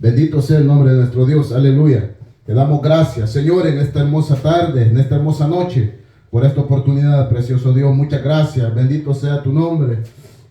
Bendito sea el nombre de nuestro Dios, aleluya. Te damos gracias, Señor, en esta hermosa tarde, en esta hermosa noche, por esta oportunidad, precioso Dios. Muchas gracias, bendito sea tu nombre.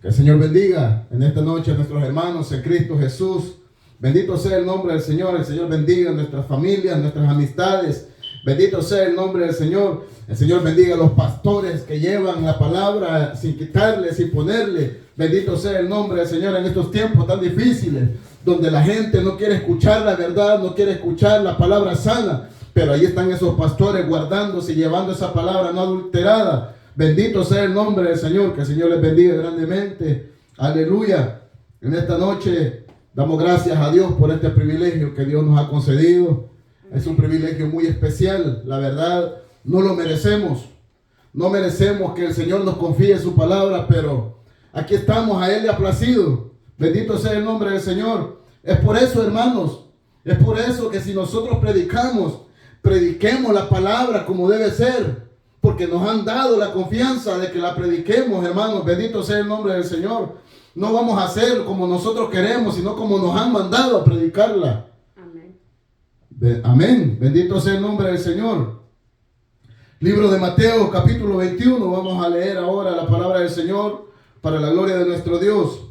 Que el Señor bendiga en esta noche a nuestros hermanos en Cristo Jesús. Bendito sea el nombre del Señor. El Señor bendiga a nuestras familias, nuestras amistades. Bendito sea el nombre del Señor. El Señor bendiga a los pastores que llevan la palabra sin quitarle, sin ponerle. Bendito sea el nombre del Señor en estos tiempos tan difíciles, donde la gente no quiere escuchar la verdad, no quiere escuchar la palabra sana. Pero ahí están esos pastores guardándose y llevando esa palabra no adulterada. Bendito sea el nombre del Señor. Que el Señor les bendiga grandemente. Aleluya. En esta noche damos gracias a Dios por este privilegio que Dios nos ha concedido. Es un privilegio muy especial. La verdad, no lo merecemos. No merecemos que el Señor nos confíe su palabra, pero aquí estamos, a Él le ha placido. Bendito sea el nombre del Señor. Es por eso, hermanos, es por eso que si nosotros prediquemos la palabra como debe ser, porque nos han dado la confianza de que la prediquemos, hermanos. Bendito sea el nombre del Señor. No vamos a hacer como nosotros queremos, sino como nos han mandado a predicarla. Amén. Bendito sea el nombre del Señor. Libro de Mateo, capítulo 21. Vamos a leer ahora la palabra del Señor para la gloria de nuestro Dios.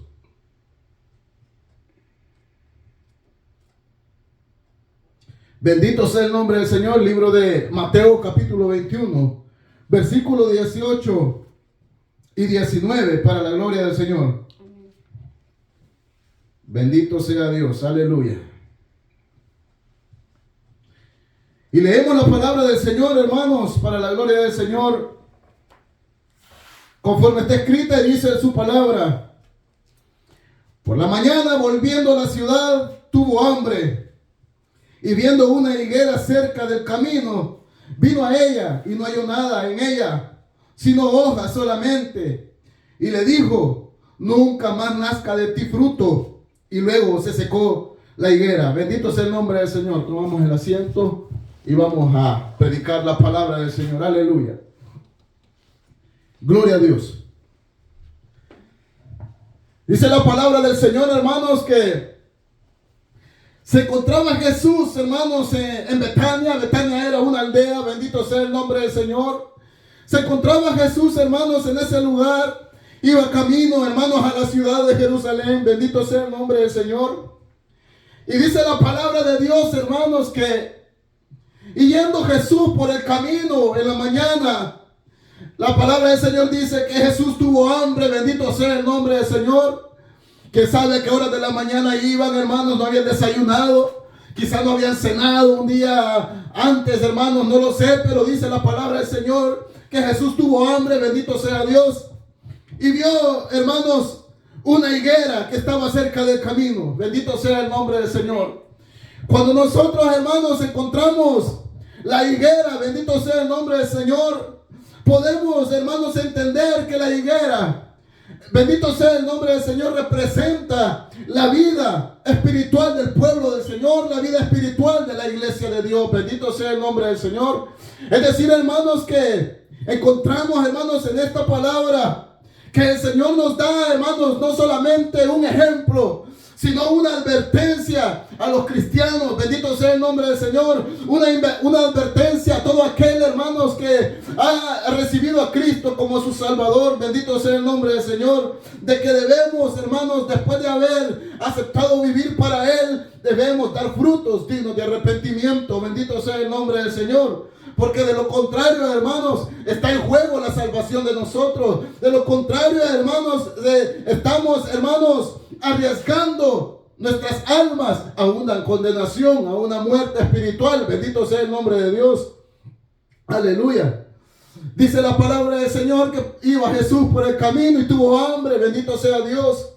Bendito sea el nombre del Señor. Libro de Mateo, capítulo 21, versículo 18 y 19 para la gloria del Señor. Bendito sea Dios. Aleluya. Y leemos la palabra del Señor, hermanos, para la gloria del Señor. Conforme está escrita, dice su palabra. Por la mañana, volviendo a la ciudad, tuvo hambre. Y viendo una higuera cerca del camino, vino a ella y no halló nada en ella, sino hojas solamente. Y le dijo: nunca más nazca de ti fruto. Y luego se secó la higuera. Bendito sea el nombre del Señor. Tomamos el asiento y vamos a predicar la palabra del Señor. Aleluya. Gloria a Dios. Dice la palabra del Señor, hermanos, que se encontraba Jesús, hermanos, en Betania. Betania era una aldea. Bendito sea el nombre del Señor. Se encontraba Jesús, hermanos, en ese lugar. Iba camino, hermanos, a la ciudad de Jerusalén. Bendito sea el nombre del Señor. Y dice la palabra de Dios, hermanos, que y yendo Jesús por el camino en la mañana, la palabra del Señor dice que Jesús tuvo hambre. Bendito sea el nombre del Señor. Que sabe que horas de la mañana iban, hermanos, no habían desayunado, quizás no habían cenado un día antes, hermanos, no lo sé, pero dice la palabra del Señor que Jesús tuvo hambre. Bendito sea Dios. Y vio, hermanos, una higuera que estaba cerca del camino. Bendito sea el nombre del Señor. Cuando nosotros, hermanos, encontramos la higuera, bendito sea el nombre del Señor, podemos, hermanos, entender que la higuera, bendito sea el nombre del Señor, representa la vida espiritual del pueblo del Señor, la vida espiritual de la iglesia de Dios. Bendito sea el nombre del Señor. Es decir, hermanos, que encontramos, hermanos, en esta palabra que el Señor nos da, hermanos, no solamente un ejemplo, sino una advertencia a los cristianos. Bendito sea el nombre del Señor. Una advertencia a todo aquel, hermanos, que ha recibido a Cristo como su Salvador. Bendito sea el nombre del Señor. De que debemos, hermanos, después de haber aceptado vivir para Él, debemos dar frutos dignos de arrepentimiento. Bendito sea el nombre del Señor. Porque de lo contrario, hermanos, está en juego la salvación de nosotros. De lo contrario, hermanos, estamos, hermanos, arriesgando nuestras almas a una condenación, a una muerte espiritual. Bendito sea el nombre de Dios. Aleluya. Dice la palabra del Señor que iba Jesús por el camino y tuvo hambre. Bendito sea Dios.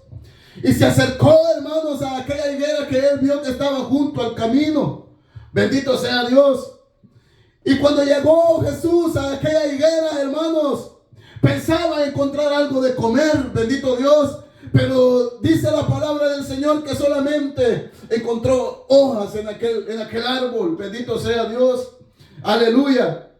Y se acercó, hermanos, a aquella higuera que él vio que estaba junto al camino. Bendito sea Dios. Y cuando llegó Jesús a aquella higuera, hermanos, pensaba encontrar algo de comer. Bendito Dios. Pero dice la palabra del Señor que solamente encontró hojas en aquel árbol. Bendito sea Dios. Aleluya.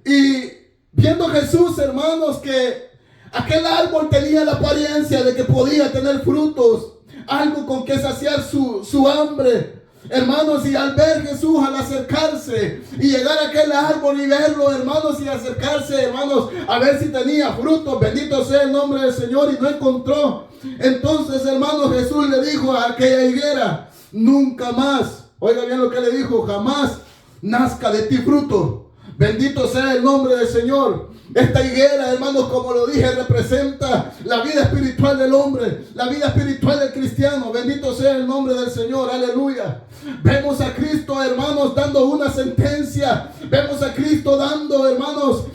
Y viendo Jesús, hermanos, que aquel árbol tenía la apariencia de que podía tener frutos, algo con que saciar su hambre. Hermanos, y al ver Jesús, al acercarse y llegar a aquel árbol y verlo, hermanos, y acercarse, hermanos, a ver si tenía frutos, bendito sea el nombre del Señor, y no encontró. Entonces, hermanos, Jesús le dijo a aquella higuera: nunca más, oiga bien lo que le dijo, jamás nazca de ti fruto. Bendito sea el nombre del Señor. Esta higuera, hermanos, como lo dije, representa la vida espiritual del hombre, la vida espiritual del cristiano. Bendito sea el nombre del Señor, aleluya. Vemos a Cristo, hermanos, dando una sentencia. Vemos a Cristo dando, hermanos,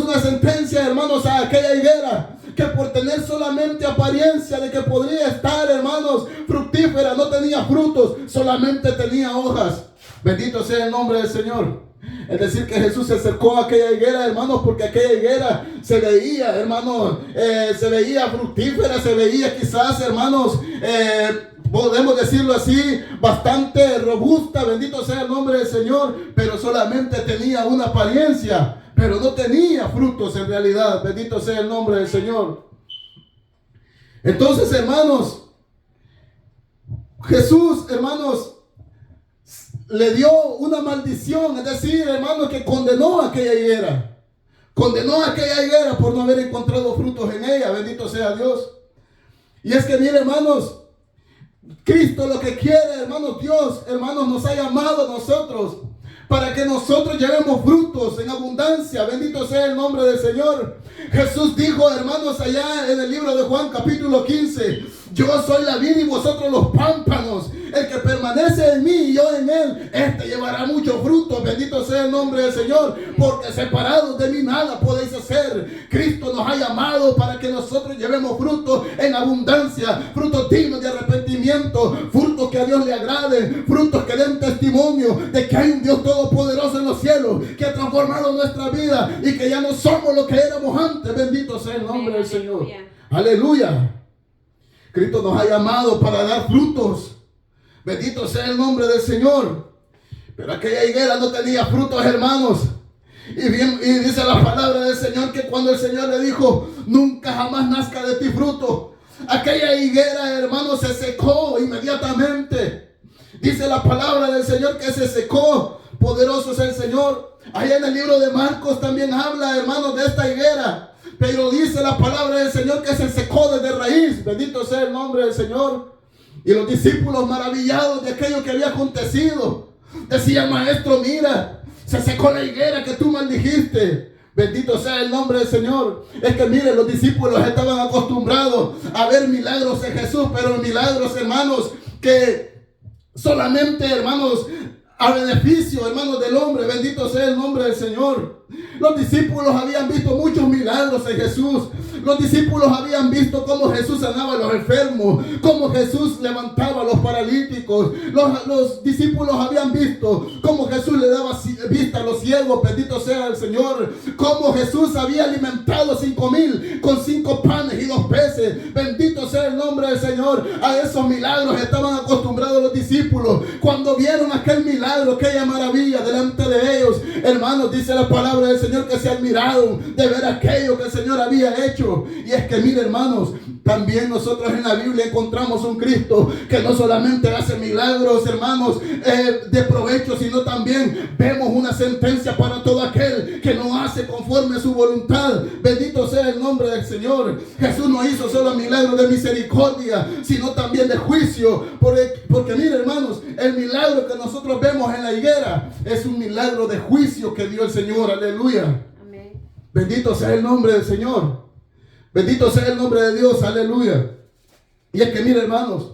una sentencia, hermanos, a aquella higuera, que por tener solamente apariencia de que podría estar, hermanos, fructífera, no tenía frutos, solamente tenía hojas. Bendito sea el nombre del Señor. Es decir, que Jesús se acercó a aquella higuera, hermanos, porque aquella higuera se veía, hermanos, se veía fructífera, se veía quizás, hermanos, podemos decirlo así, bastante robusta, bendito sea el nombre del Señor, pero solamente tenía una apariencia, pero no tenía frutos en realidad, bendito sea el nombre del Señor. Entonces, hermanos, Jesús, hermanos, le dio una maldición, es decir, hermanos, que condenó a aquella higuera. Condenó a aquella higuera por no haber encontrado frutos en ella, bendito sea Dios. Y es que, mire, hermanos, Cristo lo que quiere, hermanos, Dios, hermanos, nos ha llamado a nosotros para que nosotros llevemos frutos en abundancia. Bendito sea el nombre del Señor. Jesús dijo, hermanos, allá en el libro de Juan capítulo 15: yo soy la vid y vosotros los pámpanos. El que permanece en mí y yo en él, este llevará mucho fruto. Bendito sea el nombre del Señor, porque separados de mí nada podéis hacer. Cristo nos ha llamado para que nosotros llevemos frutos en abundancia, frutos dignos de arrepentimiento, frutos que a Dios le agrade, frutos que den testimonio de que hay un Dios todopoderoso en los cielos, que ha transformado nuestra vida y que ya no somos lo que éramos antes. Bendito sea el nombre del Señor. Aleluya. Cristo nos ha llamado para dar frutos. Bendito sea el nombre del Señor. Pero aquella higuera no tenía frutos, hermanos. Y dice la palabra del Señor que cuando el Señor le dijo: nunca jamás nazca de ti fruto, aquella higuera, hermanos, se secó inmediatamente. Dice la palabra del Señor que se secó. Poderoso es el Señor. Allá en el libro de Marcos también habla, hermanos, de esta higuera. Pero dice la palabra del Señor que se secó desde raíz. Bendito sea el nombre del Señor. Y los discípulos, maravillados de aquello que había acontecido, decían: maestro, mira, se secó la higuera que tú maldijiste. Bendito sea el nombre del Señor. Es que mire, los discípulos estaban acostumbrados a ver milagros en Jesús, pero milagros, hermanos, que solamente, hermanos, a beneficio, hermanos, del hombre. Bendito sea el nombre del Señor. Los discípulos habían visto muchos milagros en Jesús. Los discípulos habían visto cómo Jesús sanaba a los enfermos, cómo Jesús levantaba a los paralíticos. Los discípulos habían visto cómo Jesús le daba vista a los ciegos. Bendito sea el Señor. Cómo Jesús había alimentado 5,000 con 5 panes y 2 peces. Bendito sea el nombre del Señor. A esos milagros estaban acostumbrados los discípulos. Cuando vieron aquel milagro, aquella maravilla delante de ellos, hermanos, dice la palabra del Señor que se admiraron de ver aquello que el Señor había hecho. Y es que, mire, hermanos, también nosotros en la Biblia encontramos un Cristo que no solamente hace milagros, hermanos, de provecho, sino también vemos una sentencia para todo aquel que no hace conforme a su voluntad. Bendito sea el nombre del Señor. Jesús no hizo solo milagros de misericordia, sino también de juicio. Porque mire, hermanos, el milagro que nosotros vemos en la higuera es un milagro de juicio que dio el Señor. Aleluya. Amén. Bendito sea el nombre del Señor. Bendito sea el nombre de Dios, aleluya. Y es que, mire, hermanos,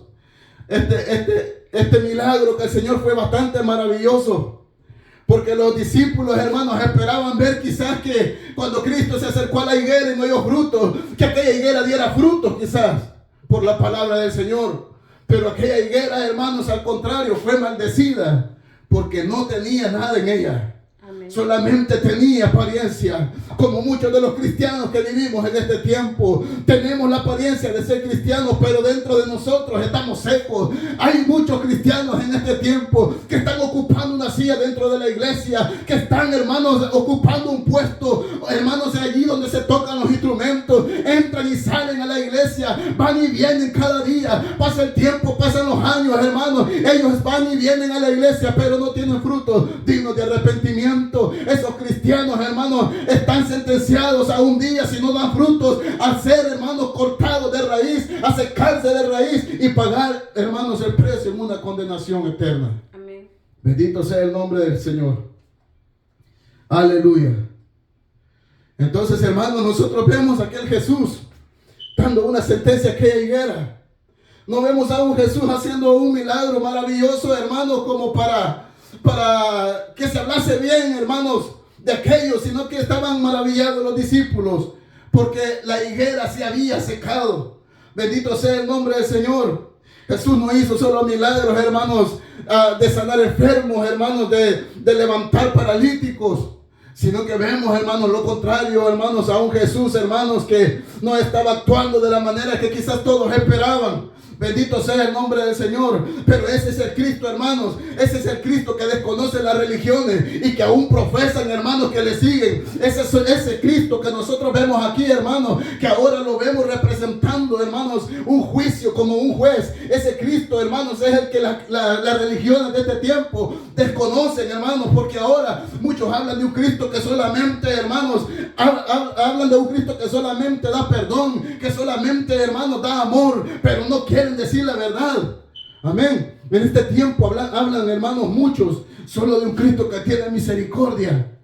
este milagro que el Señor fue bastante maravilloso, porque los discípulos, hermanos, esperaban ver quizás que cuando Cristo se acercó a la higuera y no dio frutos, que aquella higuera diera frutos quizás por la palabra del Señor. Pero aquella higuera, hermanos, al contrario, fue maldecida porque no tenía nada en ella. Solamente tenía apariencia, como muchos de los cristianos que vivimos en este tiempo. Tenemos la apariencia de ser cristianos, pero dentro de nosotros estamos secos. Hay muchos cristianos en este tiempo que están ocupando una silla dentro de la iglesia, que están, hermanos, ocupando un puesto, hermanos, allí donde se tocan los instrumentos. Entran entran y salen a la iglesia, van y vienen cada día, pasa el tiempo, pasan los años, hermanos, ellos van y vienen a la iglesia, pero no tienen frutos dignos de arrepentimiento. Esos cristianos, hermanos, están sentenciados a un día, si no dan frutos, a ser, hermanos, cortados de raíz, a secarse de raíz y pagar, hermanos, el precio en una condenación eterna. Amén. Bendito sea el nombre del Señor. Aleluya. Entonces, hermanos, nosotros vemos a aquel Jesús dando una sentencia a aquella higuera. No vemos a un Jesús haciendo un milagro maravilloso, hermanos, como para que se hablase bien, hermanos, de aquellos, sino que estaban maravillados los discípulos, porque la higuera se había secado. Bendito sea el nombre del Señor. Jesús no hizo solo milagros, hermanos, de sanar enfermos, hermanos, de levantar paralíticos, sino que vemos, hermanos, lo contrario, hermanos, a un Jesús, hermanos, que no estaba actuando de la manera que quizás todos esperaban. Bendito sea el nombre del Señor. Pero ese es el Cristo, hermanos. Ese es el Cristo que desconoce las religiones y que aún profesan, hermanos, que le siguen. Ese Cristo que nosotros vemos aquí, hermanos, que ahora lo vemos representando, hermanos, un juicio como un juez. Ese Cristo, hermanos, es el que las religiones de este tiempo desconocen, hermanos, porque ahora muchos hablan de un Cristo que solamente, hermanos, hablan de un Cristo que solamente da perdón, que solamente, hermanos, da amor, pero no quieren decir la verdad. Amén. En este tiempo hablan, hermanos, muchos solo de un Cristo que tiene misericordia.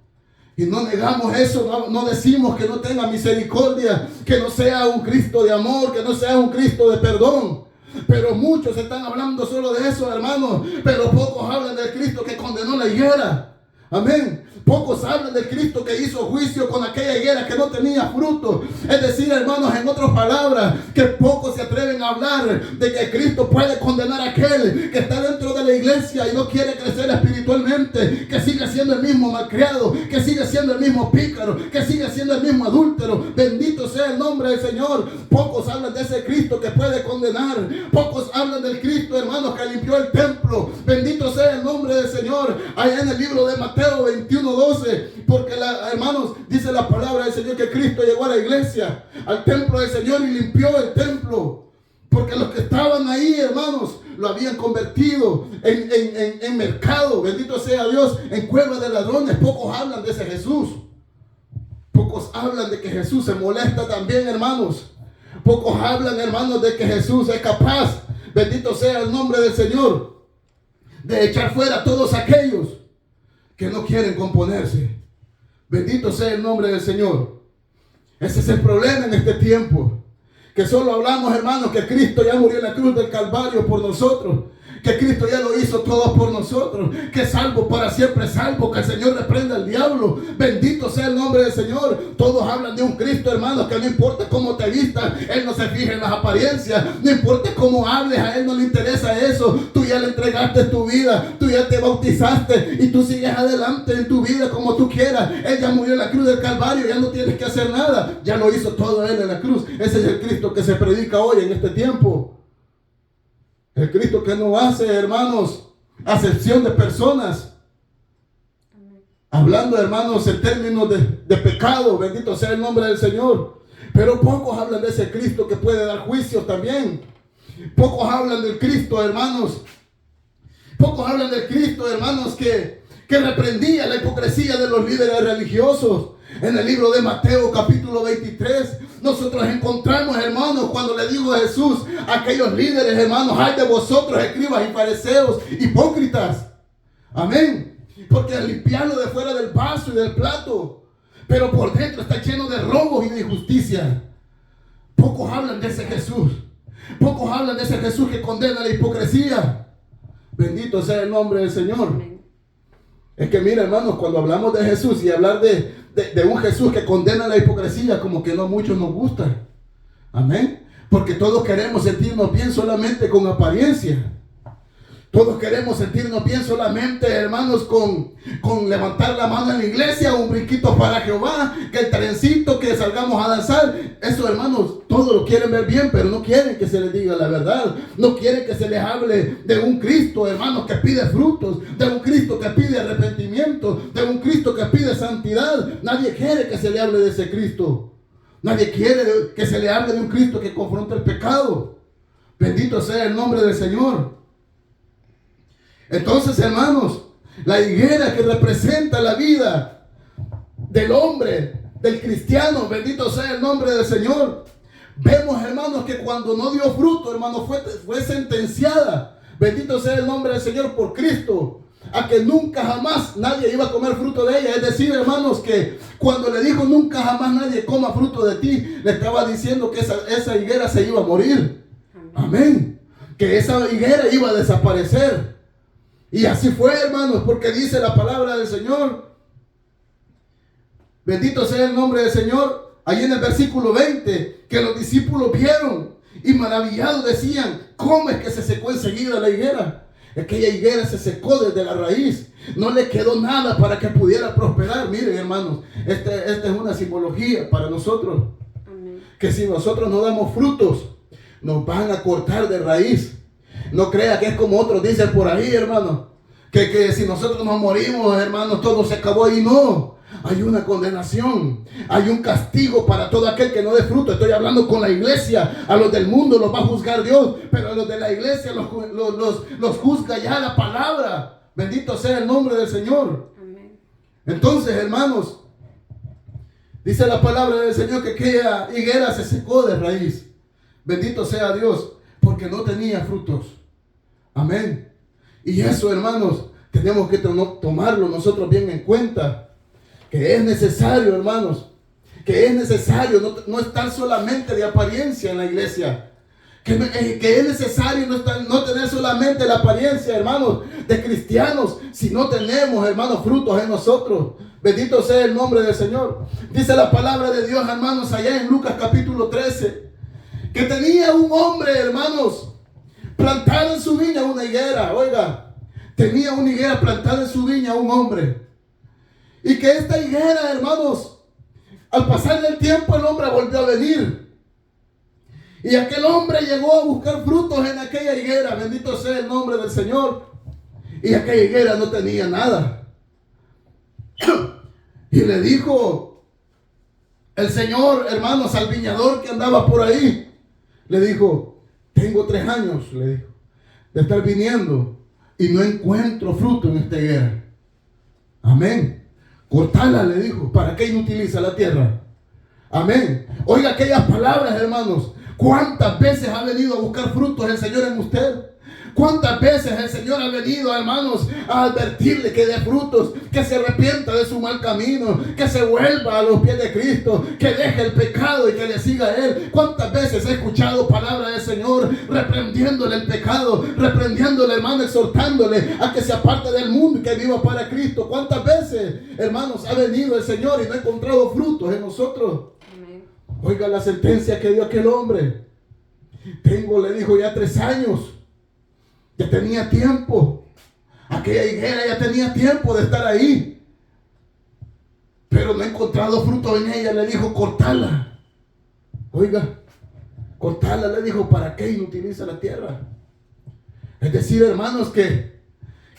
Y no negamos eso, no decimos que no tenga misericordia, que no sea un Cristo de amor, que no sea un Cristo de perdón. Pero muchos están hablando solo de eso, hermanos. Pero pocos hablan del Cristo que condenó la higuera. Amén. Pocos hablan del Cristo que hizo juicio con aquella higuera que no tenía fruto. Es decir, hermanos, en otras palabras, que pocos se atreven a hablar de que Cristo puede condenar a aquel que está dentro de la iglesia y no quiere crecer espiritualmente, que sigue siendo el mismo malcriado, que sigue siendo el mismo pícaro, que sigue siendo el mismo adúltero. Bendito sea el nombre del Señor. Pocos hablan de ese Cristo que puede condenar. Pocos hablan del Cristo, hermanos, que limpió el templo. Bendito sea el nombre del Señor. Allá en el libro de Mateo 21:12, porque hermanos, dice la palabra del Señor que Cristo llegó a la iglesia, al templo del Señor, y limpió el templo, porque los que estaban ahí, hermanos, lo habían convertido en mercado. Bendito sea Dios, en cueva de ladrones. Pocos hablan de ese Jesús. Pocos hablan de que Jesús se molesta también, hermanos. Pocos hablan, hermanos, de que Jesús es capaz, bendito sea el nombre del Señor, de echar fuera a todos aquellos que no quieren componerse. Bendito sea el nombre del Señor. Ese es el problema en este tiempo, que solo hablamos, hermanos, que Cristo ya murió en la cruz del Calvario por nosotros, que Cristo ya lo hizo todo por nosotros, que salvo para siempre salvo, que el Señor reprenda al diablo. Bendito sea el nombre del Señor. Todos hablan de un Cristo, hermanos, que no importa cómo te vistas, Él no se fija en las apariencias. No importa cómo hables, a Él no le interesa eso. Tú ya le entregaste tu vida, tú ya te bautizaste y tú sigues adelante en tu vida como tú quieras. Él ya murió en la cruz del Calvario, ya no tienes que hacer nada, ya lo hizo todo Él en la cruz. Ese es el Cristo que se predica hoy en este tiempo. El Cristo que no hace, hermanos, acepción de personas. Hablando, hermanos, en términos de pecado. Bendito sea el nombre del Señor. Pero pocos hablan de ese Cristo que puede dar juicios también. Pocos hablan del Cristo, hermanos. Pocos hablan del Cristo, hermanos, que reprendía la hipocresía de los líderes religiosos. En el libro de Mateo capítulo 23, nosotros encontramos, hermanos, cuando le dijo a Jesús a aquellos líderes, hermanos: ay de vosotros, escribas y fariseos, hipócritas. Amén. Porque al limpiarlo de fuera del vaso y del plato, pero por dentro está lleno de robos y de injusticia. Pocos hablan de ese Jesús. Pocos hablan de ese Jesús que condena la hipocresía. Bendito sea el nombre del Señor. Es que mira, hermanos, cuando hablamos de Jesús y hablar de un Jesús que condena la hipocresía, como que no a muchos nos gusta. Amén. Porque todos queremos sentirnos bien solamente con apariencia. Todos queremos sentirnos bien solamente, hermanos, con levantar la mano en la iglesia, un brinquito para Jehová, que el trencito, que salgamos a danzar. Eso, hermanos, todos lo quieren ver bien, pero no quieren que se les diga la verdad. No quieren que se les hable de un Cristo, hermanos, que pide frutos, de un Cristo que pide arrepentimiento, de un Cristo que pide santidad. Nadie quiere que se le hable de ese Cristo. Nadie quiere que se le hable de un Cristo que confronta el pecado. Bendito sea el nombre del Señor. Entonces, hermanos, la higuera que representa la vida del hombre, del cristiano, bendito sea el nombre del Señor. Vemos, hermanos, que cuando no dio fruto, hermanos, fue sentenciada, bendito sea el nombre del Señor, por Cristo, a que nunca jamás nadie iba a comer fruto de ella. Es decir, hermanos, que cuando le dijo nunca jamás nadie coma fruto de ti, le estaba diciendo que esa higuera se iba a morir. Amén. Que esa higuera iba a desaparecer. Y así fue, hermanos, porque dice la palabra del Señor. Bendito sea el nombre del Señor. Ahí en el versículo 20, que los discípulos vieron y maravillados decían: ¿cómo es que se secó enseguida la higuera? Aquella higuera se secó desde la raíz. No le quedó nada para que pudiera prosperar. Miren, hermanos, esta es una simbología para nosotros. Amén. Que si nosotros no damos frutos, nos van a cortar de raíz. No crea que es como otros dicen por ahí, hermano, que si nosotros nos morimos, hermanos, todo se acabó. Y no, hay una condenación, hay un castigo para todo aquel que no dé fruto. Estoy hablando con la iglesia. A los del mundo los va a juzgar Dios, pero a los de la iglesia los juzga ya la palabra. Bendito sea el nombre del Señor. Amén. Entonces, hermanos, dice la palabra del Señor que aquella higuera se secó de raíz. Bendito sea Dios, porque no tenía frutos. Amén. Y eso, hermanos, tenemos que tomarlo nosotros bien en cuenta. Que es necesario, hermanos, que es necesario no estar solamente de apariencia en la iglesia. Que es necesario no tener solamente la apariencia, hermanos, de cristianos, si no tenemos, hermanos, frutos en nosotros. Bendito sea el nombre del Señor. Dice la palabra de Dios, hermanos, allá en Lucas capítulo 13, que tenía un hombre, hermanos, plantado en su viña una higuera. Oiga, tenía una higuera plantada en su viña un hombre. Y que esta higuera, hermanos, al pasar del tiempo el hombre volvió a venir. Y aquel hombre llegó a buscar frutos en aquella higuera. Bendito sea el nombre del Señor. Y aquella higuera no tenía nada. Y le dijo el Señor, hermanos, al viñador que andaba por ahí. Le dijo: tengo 3 años, le dijo, de estar viniendo y no encuentro fruto en esta higuera. Amén. Cortala, le dijo. ¿Para qué inutiliza la tierra? Amén. Oiga aquellas palabras, hermanos. ¿Cuántas veces ha venido a buscar frutos el Señor en usted? ¿Cuántas veces el Señor ha venido, hermanos, a advertirle que dé frutos, que se arrepienta de su mal camino, que se vuelva a los pies de Cristo, que deje el pecado y que le siga a Él? ¿Cuántas veces he escuchado palabra del Señor reprendiéndole el pecado, reprendiéndole, hermano, exhortándole a que se aparte del mundo y que viva para Cristo? ¿Cuántas veces, hermanos, ha venido el Señor y no ha encontrado frutos en nosotros? Amén. Oiga la sentencia que dio aquel hombre. Le dijo, ya 3 años. Ya tenía tiempo. Aquella higuera ya tenía tiempo de estar ahí. Pero no he encontrado fruto en ella. Le dijo, cortala. Oiga, cortala, le dijo. ¿Para qué inutiliza la tierra? Es decir, hermanos, que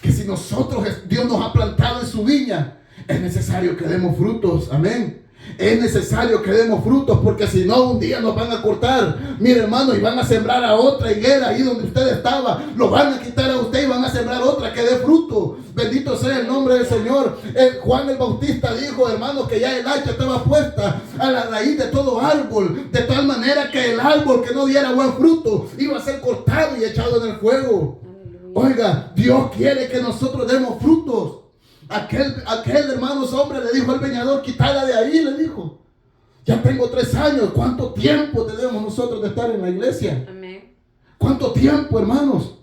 si nosotros, Dios nos ha plantado en su viña, es necesario que demos frutos. Amén. Es necesario que demos frutos, porque si no, un día nos van a cortar, mire, hermano, y van a sembrar a otra higuera ahí donde usted estaba. Lo van a quitar a usted y van a sembrar otra que dé fruto. Bendito sea el nombre del Señor. Juan el Bautista dijo, hermano, que ya el hacha estaba puesta a la raíz de todo árbol, de tal manera que el árbol que no diera buen fruto iba a ser cortado y echado en el fuego. Oiga, Dios quiere que nosotros demos frutos. Aquel hermanos hombre le dijo al viñador, quítala de ahí, le dijo. Ya tengo 3 años. ¿Cuánto tiempo tenemos nosotros de estar en la iglesia? Amén. ¿Cuánto tiempo, hermanos?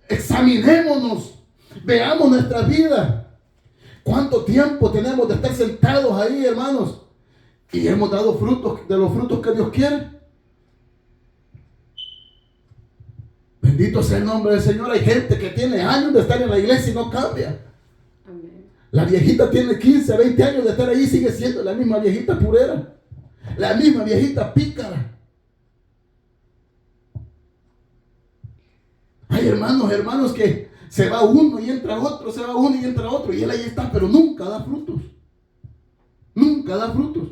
Examinémonos, veamos nuestra vida. ¿Cuánto tiempo tenemos de estar sentados ahí, hermanos? Y hemos dado frutos, de los frutos que Dios quiere. Bendito sea el nombre del Señor. Hay gente que tiene años de estar en la iglesia y no cambia. La viejita tiene 15, 20 años de estar ahí y sigue siendo la misma viejita purera, la misma viejita pícara. Hay hermanos que se va uno y entra otro, se va uno y entra otro, y él ahí está, pero nunca da frutos. Nunca da frutos.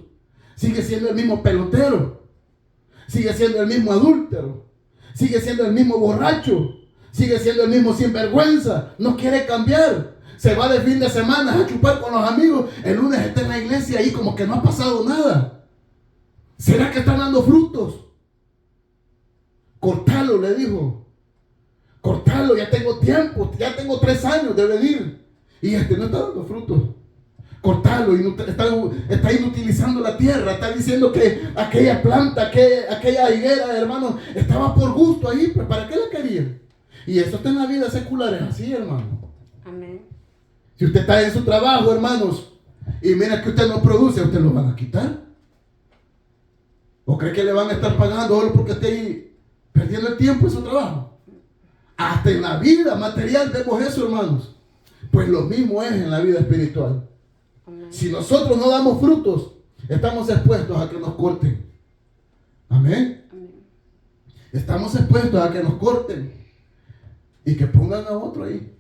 sigue siendo el mismo pelotero, sigue siendo el mismo adúltero, sigue siendo el mismo borracho, sigue siendo el mismo sinvergüenza, no quiere cambiar. Se va de fin de semana a chupar con los amigos, el lunes está en la iglesia y como que no ha pasado nada. ¿Será que están dando frutos? Cortalo, le dijo. Cortalo, ya tengo tiempo, ya tengo 3 años de venir y no está dando frutos. Cortalo, está inutilizando la tierra, está diciendo que aquella planta, aquella higuera, hermano, estaba por gusto ahí, pero ¿para qué la querían? Y eso está en la vida secular, es así, hermano. Amén. Si usted está en su trabajo, hermanos, y mira que usted no produce, ¿usted lo van a quitar? ¿O cree que le van a estar pagando solo porque esté ahí perdiendo el tiempo en su trabajo? Hasta en la vida material vemos eso, hermanos. Pues lo mismo es en la vida espiritual. Amén. Si nosotros no damos frutos, estamos expuestos a que nos corten. Amén. Amén. Estamos expuestos a que nos corten y que pongan a otro ahí.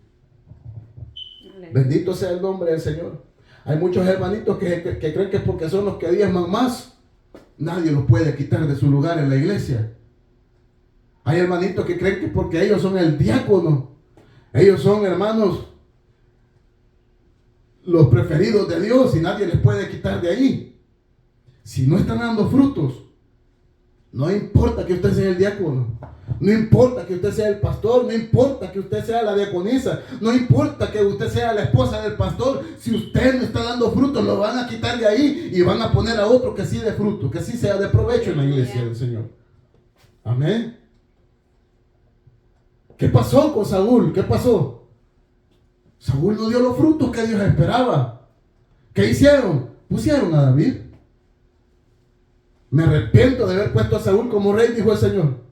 Bendito sea el nombre del Señor. Hay muchos hermanitos que creen que porque son los que diezman más, nadie los puede quitar de su lugar en la iglesia. Hay hermanitos que creen que porque ellos son el diácono, ellos son, hermanos, los preferidos de Dios y nadie les puede quitar de ahí. Si no están dando frutos, no importa que usted sea el diácono, no importa que usted sea el pastor, no importa que usted sea la diaconisa, no importa que usted sea la esposa del pastor, si usted no está dando frutos, lo van a quitar de ahí y van a poner a otro que sí dé fruto, que sí sea de provecho en la iglesia del Señor. Amén. ¿Qué pasó con Saúl? ¿Qué pasó? Saúl no dio los frutos que Dios esperaba. ¿Qué hicieron? Pusieron a David. Me arrepiento de haber puesto a Saúl como rey, dijo el Señor.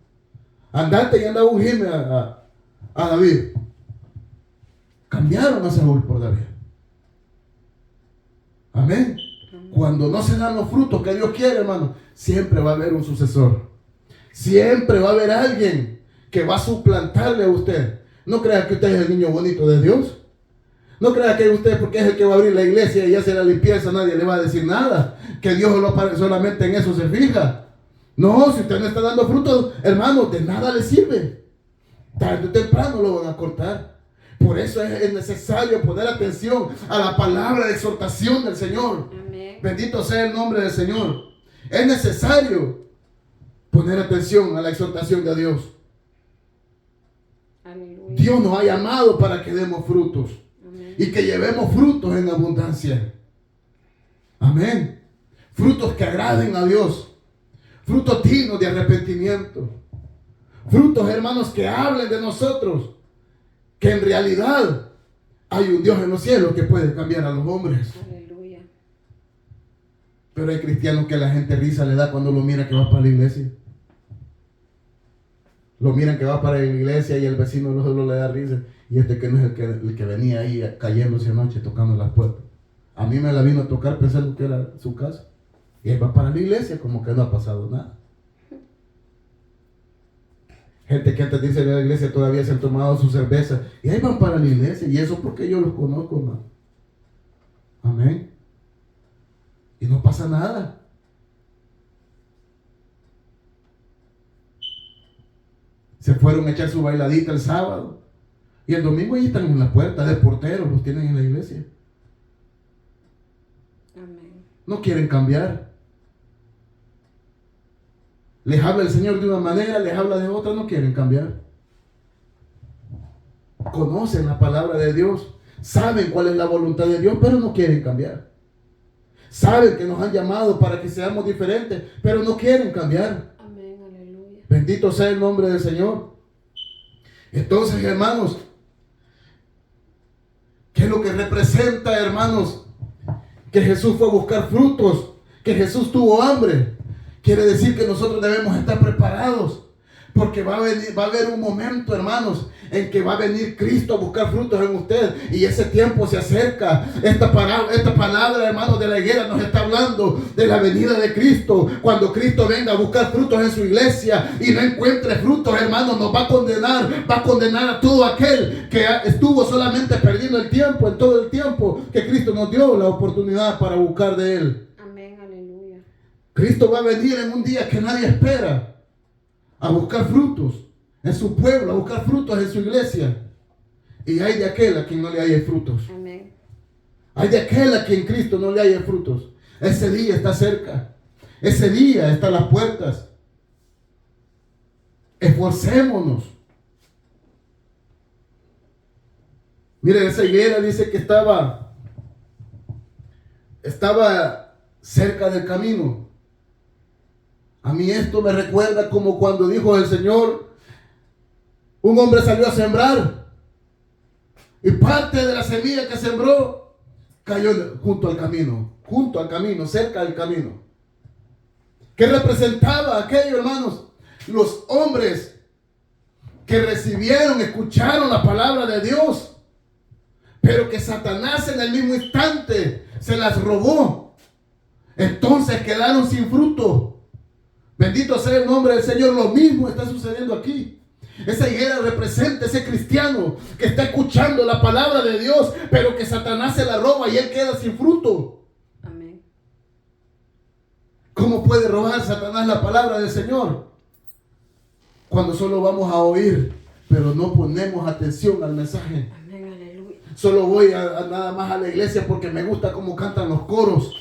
Andate y anda a ungirme a David. Cambiaron a Saúl por David. Amén. Cuando no se dan los frutos que Dios quiere, hermano, siempre va a haber un sucesor. Siempre va a haber alguien que va a suplantarle a usted. No crea que usted es el niño bonito de Dios. No crea que usted, porque es el que va a abrir la iglesia y hace la limpieza, nadie le va a decir nada. Que Dios solamente en eso se fija. No, si usted no está dando frutos, hermano, de nada le sirve. Tarde o temprano lo van a cortar. Por eso es necesario poner atención a la palabra de exhortación del Señor. Amén. Bendito sea el nombre del Señor. Es necesario poner atención a la exhortación de Dios. Aleluya. Dios nos ha llamado para que demos frutos. Amén. Y que llevemos frutos en abundancia. Amén. Frutos que agraden a Dios. Frutos dignos de arrepentimiento. Frutos, hermanos, que hablen de nosotros. Que en realidad hay un Dios en los cielos que puede cambiar a los hombres. Aleluya. Pero hay cristianos que la gente risa le da cuando lo mira que va para la iglesia. Lo miran que va para la iglesia y el vecino no solo le da risa. Y este que no es el que venía ahí cayéndose anoche tocando las puertas. A mí me la vino a tocar pensando que era su casa. Y él va para la iglesia como que no ha pasado nada. Gente que antes de irse a la iglesia todavía se han tomado su cerveza. Y ahí van para la iglesia. Y eso porque yo los conozco, hermano. Amén. Y no pasa nada. Se fueron a echar su bailadita el sábado. Y el domingo ahí están en la puerta de porteros, los tienen en la iglesia. Amén. No quieren cambiar. Les habla el Señor de una manera, les habla de otra, no quieren cambiar. Conocen la palabra de Dios, saben cuál es la voluntad de Dios, pero no quieren cambiar. Saben que nos han llamado para que seamos diferentes, pero no quieren cambiar. Amén. Aleluya. Bendito sea el nombre del Señor. Entonces, hermanos, ¿qué es lo que representa, hermanos? Que Jesús fue a buscar frutos, que Jesús tuvo hambre. Quiere decir que nosotros debemos estar preparados, porque va a haber un momento, hermanos, en que va a venir Cristo a buscar frutos en usted, y ese tiempo se acerca. Esta palabra, hermanos, de la higuera nos está hablando de la venida de Cristo. Cuando Cristo venga a buscar frutos en su iglesia y no encuentre frutos, hermanos, nos va a condenar a todo aquel que estuvo solamente perdiendo el tiempo, en todo el tiempo que Cristo nos dio la oportunidad para buscar de Él. Amén. Aleluya. Cristo va a venir en un día que nadie espera a buscar frutos en su pueblo, a buscar frutos en su iglesia. Y hay de aquel a quien no le haya frutos. Amén. Hay de aquel a quien Cristo no le haya frutos. Ese día está cerca. Ese día está a las puertas. Esforcémonos. Miren, esa higuera dice que estaba cerca del camino. A mí esto me recuerda como cuando dijo el Señor, un hombre salió a sembrar y parte de la semilla que sembró cayó junto al camino, cerca del camino. ¿Qué representaba aquello, hermanos? Los hombres que escucharon la palabra de Dios, pero que Satanás en el mismo instante se las robó. Entonces quedaron sin fruto. Bendito sea el nombre del Señor. Lo mismo está sucediendo aquí. Esa higuera representa ese cristiano que está escuchando la palabra de Dios, pero que Satanás se la roba y él queda sin fruto. Amén. ¿Cómo puede robar Satanás la palabra del Señor? Cuando solo vamos a oír, pero no ponemos atención al mensaje. Amén, aleluya. Solo voy nada más a la iglesia porque me gusta cómo cantan los coros.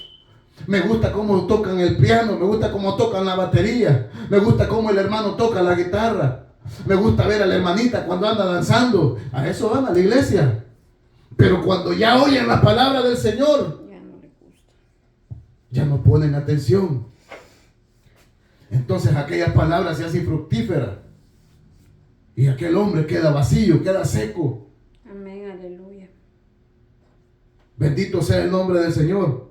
Me gusta cómo tocan el piano, me gusta cómo tocan la batería, me gusta cómo el hermano toca la guitarra, me gusta ver a la hermanita cuando anda danzando. A eso van a la iglesia. Pero cuando ya oyen la palabra del Señor, Ya no le gusta. ya no ponen atención. Entonces aquellas palabras se hacen fructíferas y aquel hombre queda vacío, queda seco. Amén, aleluya. Bendito sea el nombre del Señor.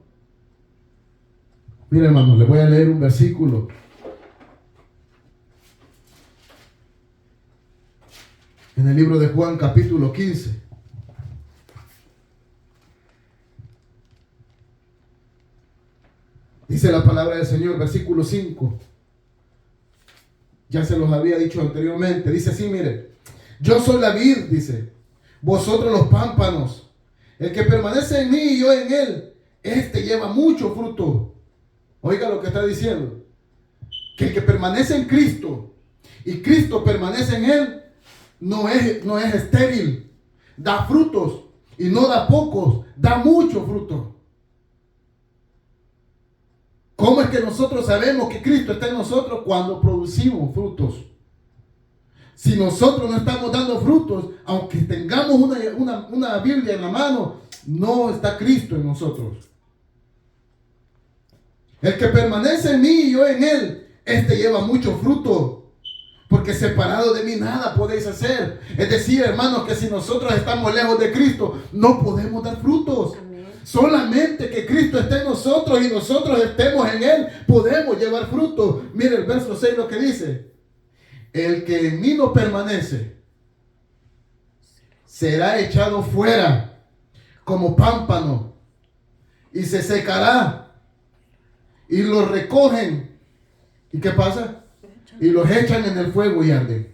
Miren, hermanos, les voy a leer un versículo. En el libro de Juan, capítulo 15. Dice la palabra del Señor, versículo 5. Ya se los había dicho anteriormente. Dice así, mire. Yo soy la vid, dice. Vosotros los pámpanos. El que permanece en mí y yo en él, este lleva mucho fruto. Oiga lo que está diciendo. Que el que permanece en Cristo y Cristo permanece en él, no es estéril. Da frutos y no da pocos, da mucho fruto. ¿Cómo es que nosotros sabemos que Cristo está en nosotros? Cuando producimos frutos. Si nosotros no estamos dando frutos, aunque tengamos una Biblia en la mano, no está Cristo en nosotros. El que permanece en mí y yo en él, este lleva mucho fruto, porque separado de mí nada podéis hacer. Es decir, hermanos, que si nosotros estamos lejos de Cristo, no podemos dar frutos. Amén. Solamente que Cristo esté en nosotros y nosotros estemos en él, podemos llevar fruto. Mire el verso 6 lo que dice. El que en mí no permanece será echado fuera como pámpano y se secará. Y los recogen. ¿Y qué pasa? Y los echan en el fuego y arden.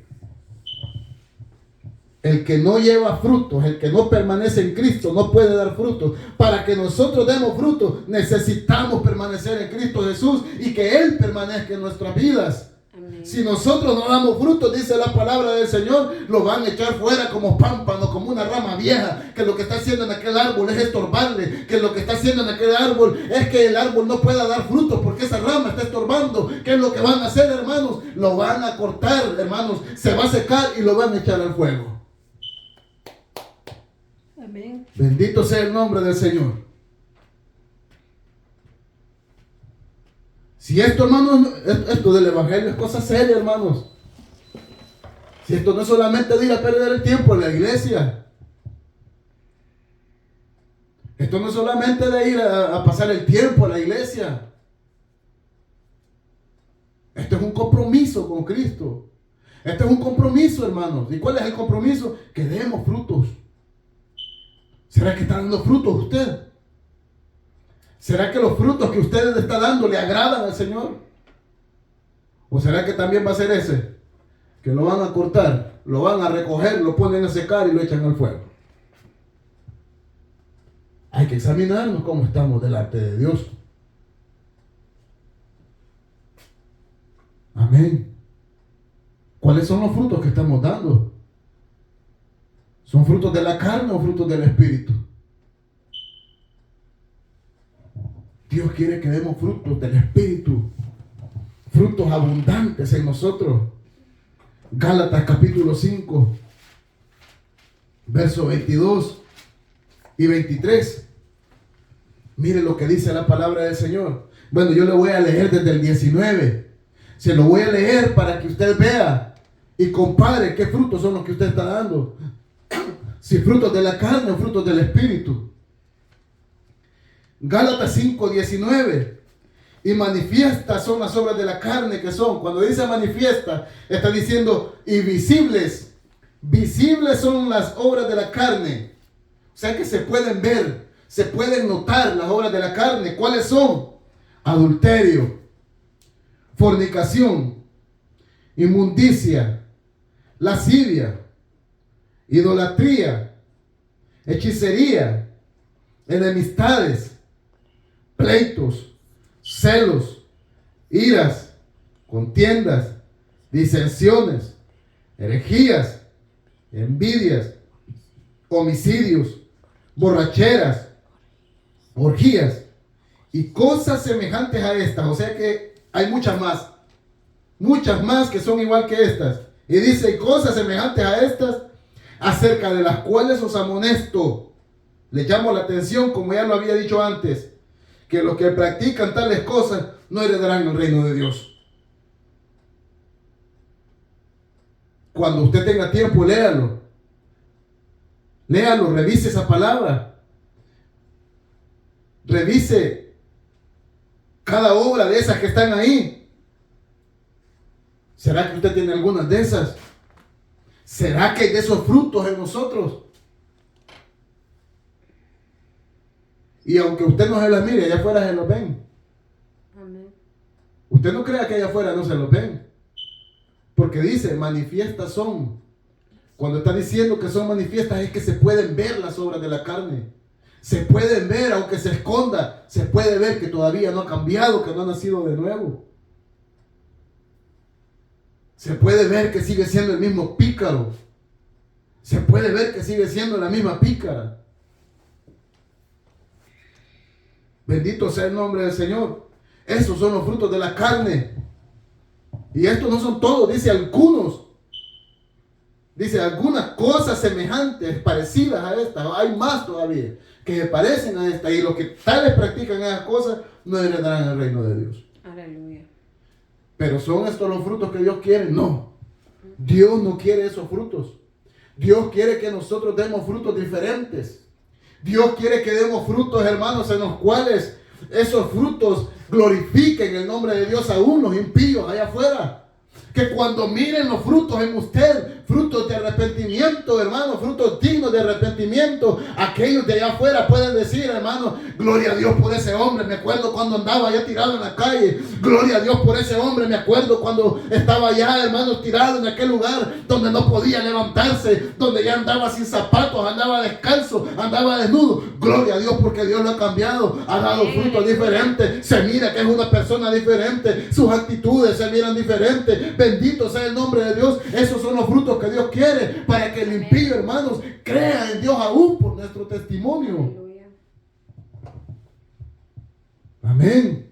El que no lleva frutos, el que no permanece en Cristo, no puede dar frutos. Para que nosotros demos frutos, necesitamos permanecer en Cristo Jesús y que Él permanezca en nuestras vidas. Amén. Si nosotros no damos frutos, dice la palabra del Señor, lo van a echar fuera como pámpano, como una rama vieja, que lo que está haciendo en aquel árbol es estorbarle, que lo que está haciendo en aquel árbol es que el árbol no pueda dar frutos porque esa rama está estorbando. ¿Qué es lo que van a hacer, hermanos? Lo van a cortar, hermanos, se va a secar y lo van a echar al fuego. Amén. Bendito sea el nombre del Señor. Si esto, hermanos, esto del evangelio es cosa seria, hermanos. Si esto no es solamente de ir a perder el tiempo en la iglesia. Esto no es solamente de ir a pasar el tiempo en la iglesia. Esto es un compromiso con Cristo. Esto es un compromiso, hermanos. ¿Y cuál es el compromiso? Que demos frutos. ¿Será que está dando frutos usted? ¿Será que los frutos que usted le está dando le agradan al Señor? ¿O será que también va a ser ese? Que lo van a cortar, lo van a recoger, lo ponen a secar y lo echan al fuego. Hay que examinarnos cómo estamos delante de Dios. Amén. ¿Cuáles son los frutos que estamos dando? ¿Son frutos de la carne o frutos del Espíritu? Dios quiere que demos frutos del Espíritu, frutos abundantes en nosotros. Gálatas capítulo 5, versos 22 y 23. Mire lo que dice la palabra del Señor. Bueno, yo le voy a leer desde el 19. Se lo voy a leer para que usted vea y compare qué frutos son los que usted está dando. Si frutos de la carne o frutos del Espíritu. Gálatas 5, 19. Y manifiestas son las obras de la carne, que son, cuando dice manifiesta, está diciendo y visibles. Visibles son las obras de la carne. O sea que se pueden ver, se pueden notar las obras de la carne. ¿Cuáles son? Adulterio, fornicación, inmundicia, lascivia, idolatría, hechicería, enemistades, pleitos, celos, iras, contiendas, disensiones, herejías, envidias, homicidios, borracheras, orgías y cosas semejantes a estas. O sea que hay muchas más que son igual que estas. Y dice, cosas semejantes a estas, acerca de las cuales os amonesto. Le llamo la atención, como ya lo había dicho antes, que los que practican tales cosas no heredarán el reino de Dios. Cuando usted tenga tiempo, léalo. Léalo, revise esa palabra. Revise cada obra de esas que están ahí. ¿Será que usted tiene algunas de esas? ¿Será que hay de esos frutos en nosotros? Y aunque usted no se las mire, allá afuera se los ven. Amén. Usted no crea que allá afuera no se los ven. Porque dice, manifiestas son. Cuando está diciendo que son manifiestas es que se pueden ver las obras de la carne. Se pueden ver, aunque se esconda, se puede ver que todavía no ha cambiado, que no ha nacido de nuevo. Se puede ver que sigue siendo el mismo pícaro. Se puede ver que sigue siendo la misma pícara. Bendito sea el nombre del Señor. Esos son los frutos de la carne. Y estos no son todos, dice algunos. Dice algunas cosas semejantes, parecidas a estas. Hay más todavía que se parecen a estas. Y los que tales practican esas cosas no heredarán el reino de Dios. Aleluya. Pero ¿son estos los frutos que Dios quiere? No. Dios no quiere esos frutos. Dios quiere que nosotros demos frutos diferentes. Dios quiere que demos frutos, hermanos, en los cuales esos frutos glorifiquen el nombre de Dios aún los impíos allá afuera. Que cuando miren los frutos en usted, frutos de arrepentimiento, hermano, frutos dignos de arrepentimiento, aquellos de allá afuera pueden decir, hermano, gloria a Dios por ese hombre. Me acuerdo cuando andaba allá tirado en la calle, gloria a Dios por ese hombre. Me acuerdo cuando estaba allá, hermano, tirado en aquel lugar donde no podía levantarse, donde ya andaba sin zapatos, andaba descalzo, andaba desnudo. Gloria a Dios porque Dios lo ha cambiado, ha dado frutos diferentes. Se mira que es una persona diferente, sus actitudes se miran diferentes. Bendito sea el nombre de Dios. Esos son los frutos que Dios quiere para que el impío, hermanos, crea en Dios aún por nuestro testimonio. Aleluya. Amén.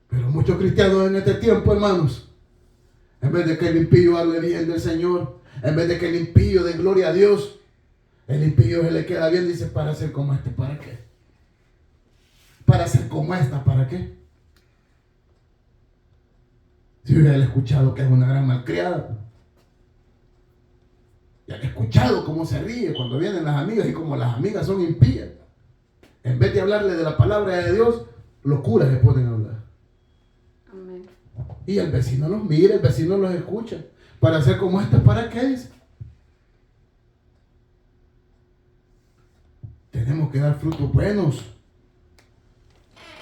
Pero muchos cristianos en este tiempo, hermanos, en vez de que el impío hable bien del Señor, en vez de que el impío dé gloria a Dios, el impío se le queda bien, dice, para ser como este, ¿para qué? Para ser como esta, ¿para qué? Si hubiera escuchado que es una gran malcriada, y han escuchado cómo se ríe cuando vienen las amigas, y como las amigas son impías, en vez de hablarle de la palabra de Dios, locuras se ponen a hablar. Amén. Y el vecino los mira, el vecino los escucha. Para ser como esta, ¿para qué dice? Tenemos que dar frutos buenos.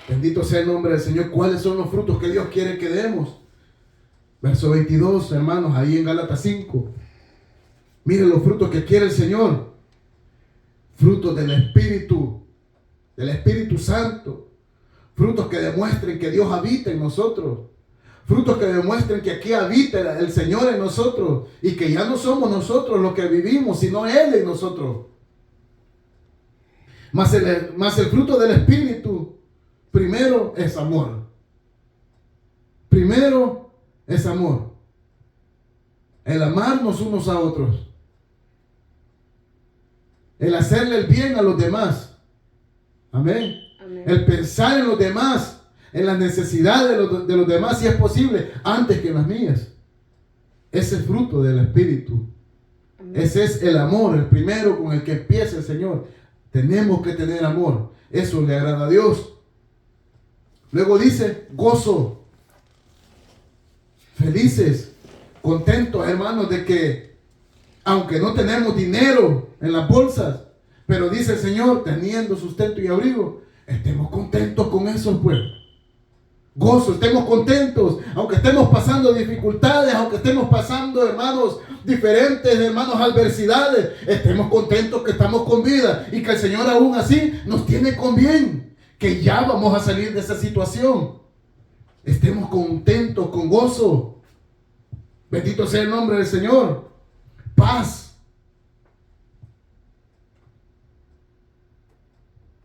Bendito sea el nombre del Señor. ¿Cuáles son los frutos que Dios quiere que demos? Verso 22, hermanos, ahí en Gálatas 5. Miren los frutos que quiere el Señor. Frutos del Espíritu Santo. Frutos que demuestren que Dios habita en nosotros. Frutos que demuestren que aquí habita el Señor en nosotros y que ya no somos nosotros los que vivimos, sino Él en nosotros. Mas el fruto del Espíritu, primero es amor. Primero es amor. El amarnos unos a otros. El hacerle el bien a los demás. Amén. Amén. El pensar en los demás, en las necesidades de los demás, si es posible, antes que en las mías. Ese es fruto del Espíritu. Amén. Ese es el amor, el primero con el que empieza el Señor. Tenemos que tener amor. Eso le agrada a Dios. Luego dice gozo. Felices, contentos, hermanos, de que aunque no tenemos dinero en las bolsas, pero dice el Señor, teniendo sustento y abrigo, estemos contentos con eso, pues. Gozo, estemos contentos, aunque estemos pasando dificultades, aunque estemos pasando, hermanos, diferentes, hermanos, adversidades, estemos contentos que estamos con vida y que el Señor aún así nos tiene con bien, que ya vamos a salir de esa situación. Estemos contentos, con gozo. Bendito sea el nombre del Señor. Paz.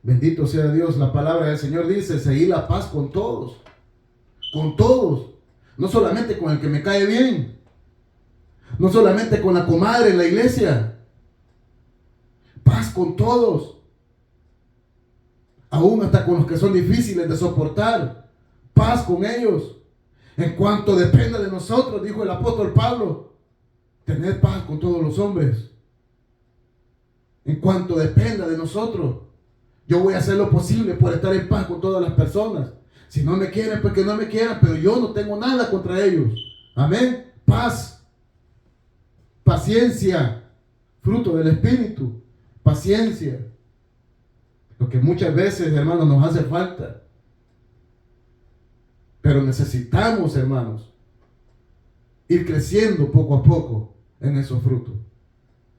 Bendito sea Dios. La palabra del Señor dice, seguid la paz con todos. Con todos. No solamente con el que me cae bien. No solamente con la comadre en la iglesia. Paz con todos. Aún hasta con los que son difíciles de soportar. Paz con ellos. En cuanto dependa de nosotros, dijo el apóstol Pablo, tener paz con todos los hombres. En cuanto dependa de nosotros, yo voy a hacer lo posible por estar en paz con todas las personas. Si no me quieren, pues que no me quieran, pero yo no tengo nada contra ellos. Amén. Paz. Paciencia. Fruto del Espíritu. Paciencia. Lo que muchas veces, hermanos, nos hace falta. Pero necesitamos, hermanos, ir creciendo poco a poco en esos frutos.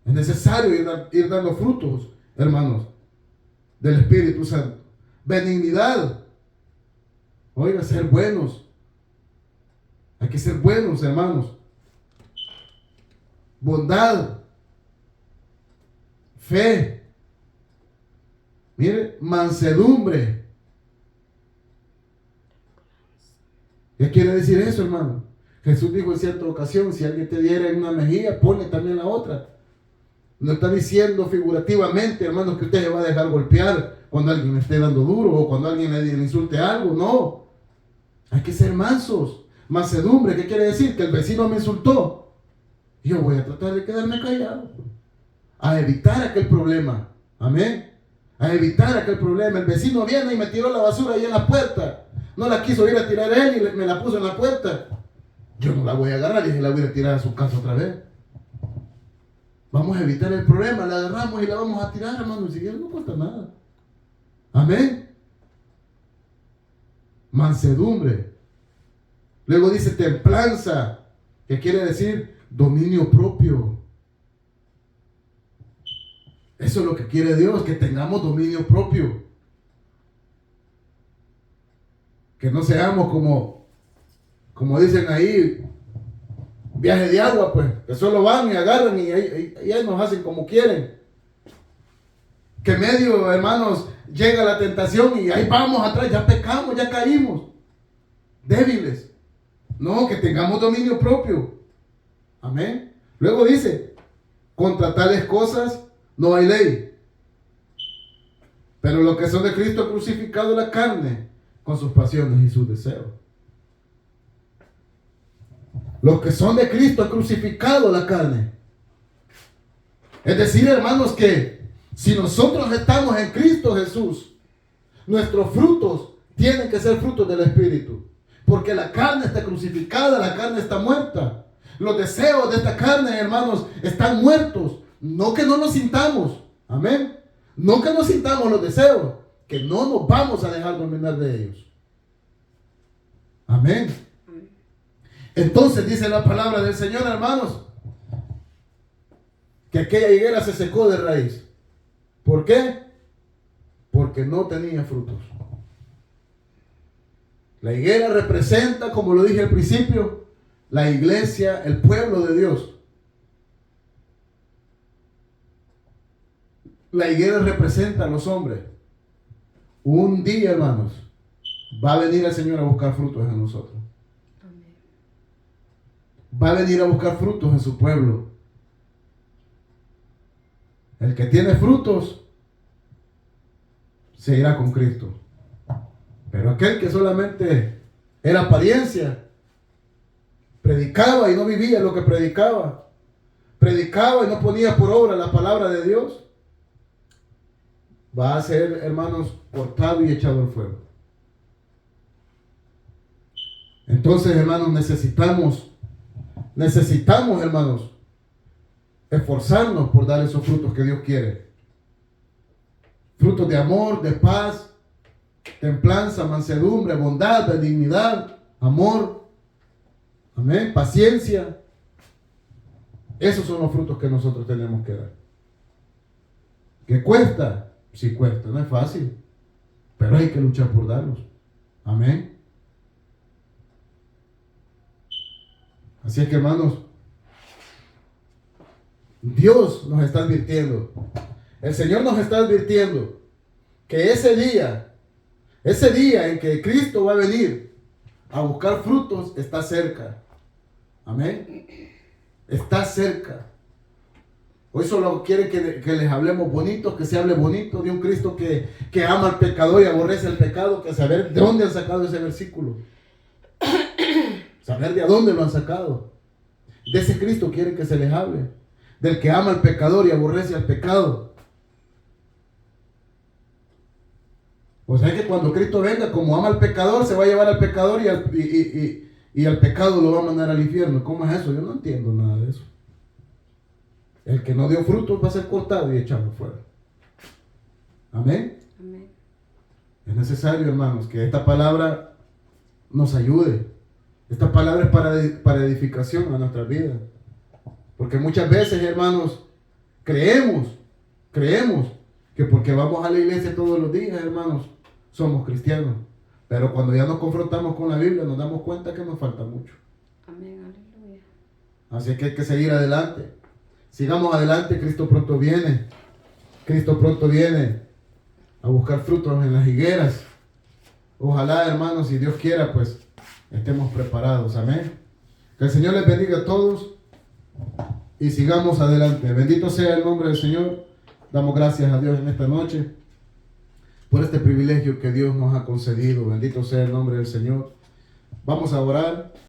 Es necesario ir dando frutos, hermanos, del Espíritu Santo. Benignidad. Oiga, ser buenos. Hay que ser buenos, hermanos. Bondad. Fe. Mire, mansedumbre. ¿Qué quiere decir eso, hermano? Jesús dijo en cierta ocasión, si alguien te diera en una mejilla, ponle también la otra. No está diciendo figurativamente, hermanos, que usted se va a dejar golpear cuando alguien le esté dando duro o cuando alguien le insulte algo. No. Hay que ser mansos. Mansedumbre, ¿qué quiere decir? Que el vecino me insultó. Yo voy a tratar de quedarme callado. A evitar aquel problema. Amén. A evitar aquel problema. El vecino viene y me tiró la basura ahí en la puerta. No la quiso ir a tirar él y me la puso en la puerta. Yo no la voy a agarrar y la voy a tirar a su casa otra vez. Vamos a evitar el problema. La agarramos y la vamos a tirar, hermano. Y si no cuesta nada. Amén. Mansedumbre. Luego dice templanza, que quiere decir dominio propio. Eso es lo que quiere Dios, que tengamos dominio propio. Que no seamos como dicen ahí, viaje de agua, pues, que solo van y agarran y ahí nos hacen como quieren. Que medio, hermanos, llega la tentación y ahí vamos atrás, ya pecamos, ya caímos. Débiles. No, que tengamos dominio propio. Amén. Luego dice, contra tales cosas no hay ley. Pero los que son de Cristo han crucificado la carne con sus pasiones y sus deseos. Los que son de Cristo han crucificado la carne. Es decir, hermanos, que si nosotros estamos en Cristo Jesús, nuestros frutos tienen que ser frutos del Espíritu. Porque la carne está crucificada, la carne está muerta. Los deseos de esta carne, hermanos, están muertos. No que no los sintamos. Amén. No que no sintamos los deseos, que no nos vamos a dejar dominar de ellos. Amén. Entonces dice la palabra del Señor, hermanos, que aquella higuera se secó de raíz. ¿Por qué? Porque no tenía frutos. La higuera representa, como lo dije al principio, la iglesia, el pueblo de Dios. La higuera representa a los hombres. Un día, hermanos, va a venir el Señor a buscar frutos en nosotros. Amén. Va a venir a buscar frutos en su pueblo. El que tiene frutos se irá con Cristo. Pero aquel que solamente era apariencia, predicaba y no vivía lo que predicaba, predicaba y no ponía por obra la palabra de Dios, va a ser, hermanos, cortado y echado al fuego. Entonces, hermanos, necesitamos, hermanos, esforzarnos por dar esos frutos que Dios quiere. Frutos de amor, de paz, templanza, mansedumbre, bondad, benignidad, amor, amén, paciencia. Esos son los frutos que nosotros tenemos que dar. ¿Qué cuesta? Sí cuesta, no es fácil, pero hay que luchar por darlos. Amén. Así es que, hermanos, Dios nos está advirtiendo, el Señor nos está advirtiendo que ese día en que Cristo va a venir a buscar frutos, está cerca. Amén. Está cerca. Hoy solo quiere que les hablemos bonitos, que se hable bonito de un Cristo que ama al pecador y aborrece el pecado, que saber de dónde han sacado ese versículo. Saber de dónde lo han sacado. De ese Cristo quiere que se les hable. Del que ama al pecador y aborrece al pecado. O sea que cuando Cristo venga, como ama al pecador, se va a llevar al pecador y al pecado lo va a mandar al infierno. ¿Cómo es eso? Yo no entiendo nada de eso. El que no dio frutos va a ser cortado y echado fuera. Amén. Amén. Es necesario, hermanos, que esta palabra nos ayude. Esta palabra es para edificación a nuestra vida. Porque muchas veces, hermanos, creemos que porque vamos a la iglesia todos los días, hermanos, somos cristianos. Pero cuando ya nos confrontamos con la Biblia, nos damos cuenta que nos falta mucho. Amén, aleluya. Así que hay que seguir adelante. Sigamos adelante, Cristo pronto viene. Cristo pronto viene a buscar frutos en las higueras. Ojalá, hermanos, si Dios quiera, pues estemos preparados. Amén. Que el Señor les bendiga a todos y sigamos adelante. Bendito sea el nombre del Señor. Damos gracias a Dios en esta noche por este privilegio que Dios nos ha concedido. Bendito sea el nombre del Señor. Vamos a orar.